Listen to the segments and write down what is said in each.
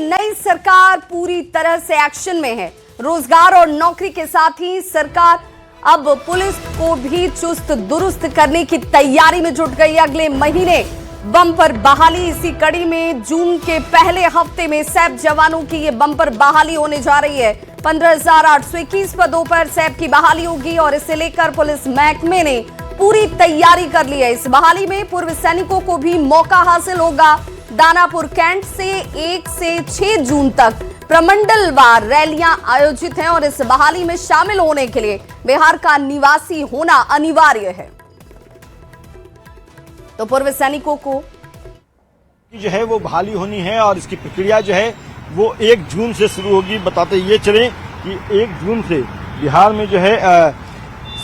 नई सरकार पूरी तरह से एक्शन में है। रोजगार और नौकरी के साथ ही सरकार अब पुलिस को भी चुस्त दुरुस्त करने की तैयारी में जुट गई। अगले महीने बम्पर बहाली, इसी कड़ी में जून के पहले हफ्ते में सैप जवानों की ये बम्पर बहाली होने जा रही है। 15,821 पदों पर सैप की बहाली होगी और इसे लेकर पुलिस महकमे ने पूरी तैयारी कर ली है। इस बहाली में पूर्व सैनिकों को भी मौका हासिल होगा। दानापुर कैंट से 1 से 6 जून तक प्रमंडलवार रैलियां आयोजित हैं और इस बहाली में शामिल होने के लिए बिहार का निवासी होना अनिवार्य है। तो पूर्व सैनिकों को जो है वो बहाली होनी है और इसकी प्रक्रिया जो है वो 1 जून से शुरू होगी। बताते ये चले कि 1 जून से बिहार में जो है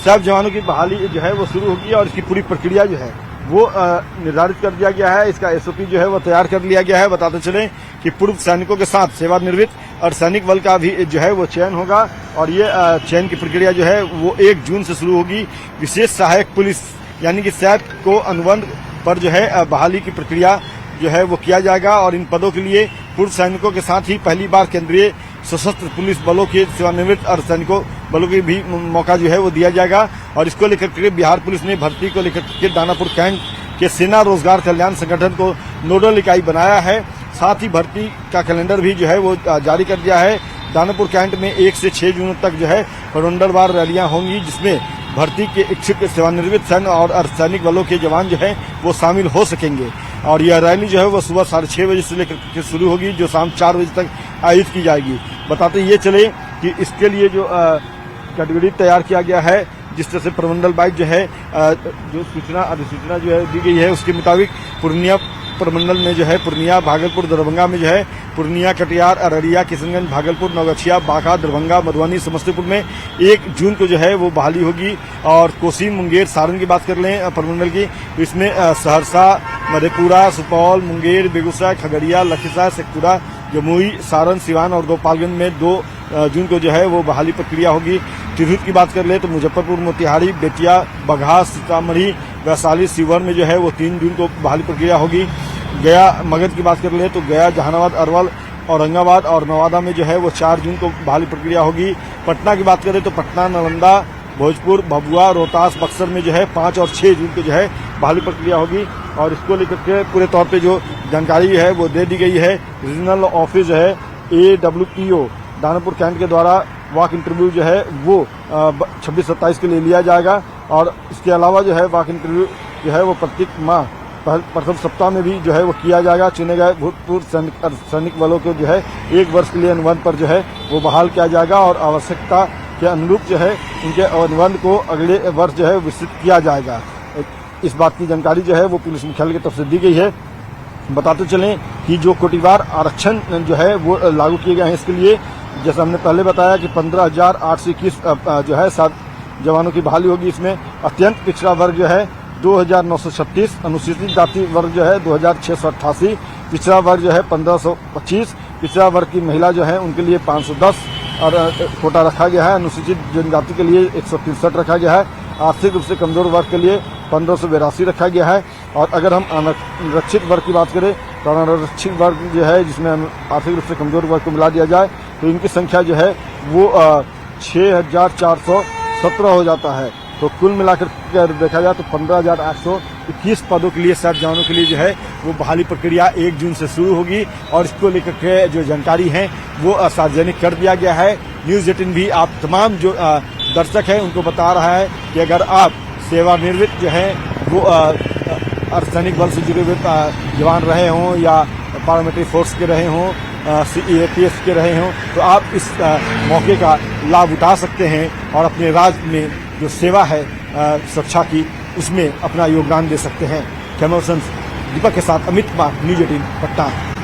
सैप जवानों की बहाली जो है वो शुरू होगी और इसकी पूरी प्रक्रिया जो है वो निर्धारित कर दिया गया है। इसका एसओपी जो है वो तैयार कर लिया गया है। बताते चले कि पूर्व सैनिकों के साथ सेवानिवृत्त और सैनिक बल का भी जो है वो चयन होगा और ये चयन की प्रक्रिया जो है वो 1 जून से शुरू होगी। विशेष सहायक पुलिस यानी कि सैप को अनुबंध पर जो है बहाली की प्रक्रिया जो है वो किया जाएगा और इन पदों के लिए पूर्व सैनिकों के साथ ही पहली बार केंद्रीय सशस्त्र पुलिस बलों के सेवानिवृत्त और सैनिकों बलों के भी मौका जो है वो दिया जाएगा। और इसको लेकर के बिहार पुलिस ने भर्ती को लेकर के दानापुर कैंट के सेना रोजगार कल्याण संगठन को नोडल इकाई बनाया है। साथ ही भर्ती का कैलेंडर भी जो है वो जारी कर दिया है। दानापुर कैंट में 1 से 6 जून तक जो है प्रमंडलवार रैलियां होंगी जिसमें भर्ती के इच्छुक सेवानिवृत्त सैन्य और अर्धसैनिक बलों के जवान जो हैं वो शामिल हो सकेंगे। और यह रैली जो है वो सुबह 6:30 बजे से लेकर के शुरू होगी जो शाम 4 बजे तक आयोजित की जाएगी। बताते ये चले कि इसके लिए जो कैटेगरी तैयार किया गया है, जिस तरह से प्रमंडल वाइज जो है जो सूचना अधिसूचना जो है दी गई है उसके मुताबिक पूर्णिया प्रमंडल में जो है पूर्णिया, भागलपुर, दरभंगा में जो है पूर्णिया, कटिहार, अररिया, किशनगंज, भागलपुर, नवगछिया, बांका, दरभंगा, मधुबनी, समस्तीपुर में 1 जून को जो है वो बहाली होगी। और कोसी, मुंगेर, सारण की बात कर लें प्रमंडल की तो इसमें सहरसा, मधेपुरा, सुपौल, मुंगेर, बेगूसराय, खगड़िया, लखीसराय, शेखपुरा, जमुई, सारण, सिवान और गोपालगंज में 2 जून को जो है वो बहाली प्रक्रिया होगी। तिरहुत की बात कर ले तो मुजफ्फरपुर, मोतिहारी, बेतिया, बगहा, सीतामढ़ी, वैशाली, शिवहर में जो है वो 3 जून को बहाली प्रक्रिया होगी। गया, मगध की बात कर ले तो गया, जहानाबाद, अरवल, औरंगाबाद और नवादा में जो है वो 4 जून को बहाली प्रक्रिया होगी। पटना की बात करें तो पटना, नालंदा, भोजपुर, भभुआ, रोहतास, बक्सर में जो है 5 और 6 जून को जो है बहाली प्रक्रिया होगी। और इसको लेकर के पूरे तौर पे जो जानकारी है वो दे दी गई है। रीजनल ऑफिस जो है AWPO दानापुर कैंट के द्वारा वॉक इंटरव्यू जो है वो 26-27 के लिए लिया जाएगा। और इसके अलावा जो है वॉक इंटरव्यू जो है वो प्रत्येक माह प्रथम सप्ताह में भी जो है वो किया जाएगा। चुने गए भूतपूर्व सैनिक बलों को जो है 1 वर्ष के लिए अनुबंध पर जो है वो बहाल किया जाएगा और आवश्यकता के अनुरूप जो है उनके अनुबंध को अगले वर्ष जो है विस्तृत किया जाएगा। इस बात की जानकारी जो है वो पुलिस मुख्यालय की तरफ से दी गई है। बताते चलें कि जो कोटिवार आरक्षण जो है वो लागू किए गए हैं इसके लिए, जैसा हमने पहले बताया कि 15,821 जो है 7 जवानों की बहाली होगी। इसमें अत्यंत पिछड़ा वर्ग जो है 2,936, अनुसूचित जाति वर्ग जो है 2,688, पिछड़ा वर्ग जो है 1,525, पिछड़ा वर्ग की महिला जो है उनके लिए 510 और कोटा रखा गया है। अनुसूचित जनजाति के लिए 163 रखा गया है। आर्थिक रूप से कमजोर वर्ग के लिए 1582 रखा गया है। और अगर हम अनारक्षित वर्ग की बात करें तो अनारक्षित वर्ग जो है जिसमें आर्थिक रूप से कमजोर वर्ग को मिला दिया जाए तो इनकी संख्या जो है वो 6,417 हो जाता है। तो कुल मिलाकर देखा जाए तो 15,821 पदों के लिए सैप जवानों के लिए जो है वो बहाली प्रक्रिया 1 जून से शुरू होगी। और इसको लेकर के जो जानकारी है वो सार्वजनिक कर दिया गया है। न्यूज़ 18 भी आप तमाम जो दर्शक हैं उनको बता रहा है कि अगर आप सेवानिवृत्त जो है वो अर्धसैनिक बल से जुड़े हुए जवान रहे हों या पैरामिलिट्री फोर्स के रहे हों, CAPF के रहे हों तो आप इस मौके का लाभ उठा सकते हैं और अपने राज्य में जो सेवा है सुरक्षा की उसमें अपना योगदान दे सकते हैं। कैमरा पर्सन दीपक के साथ अमित कुमार, न्यूज़ 18 पटना।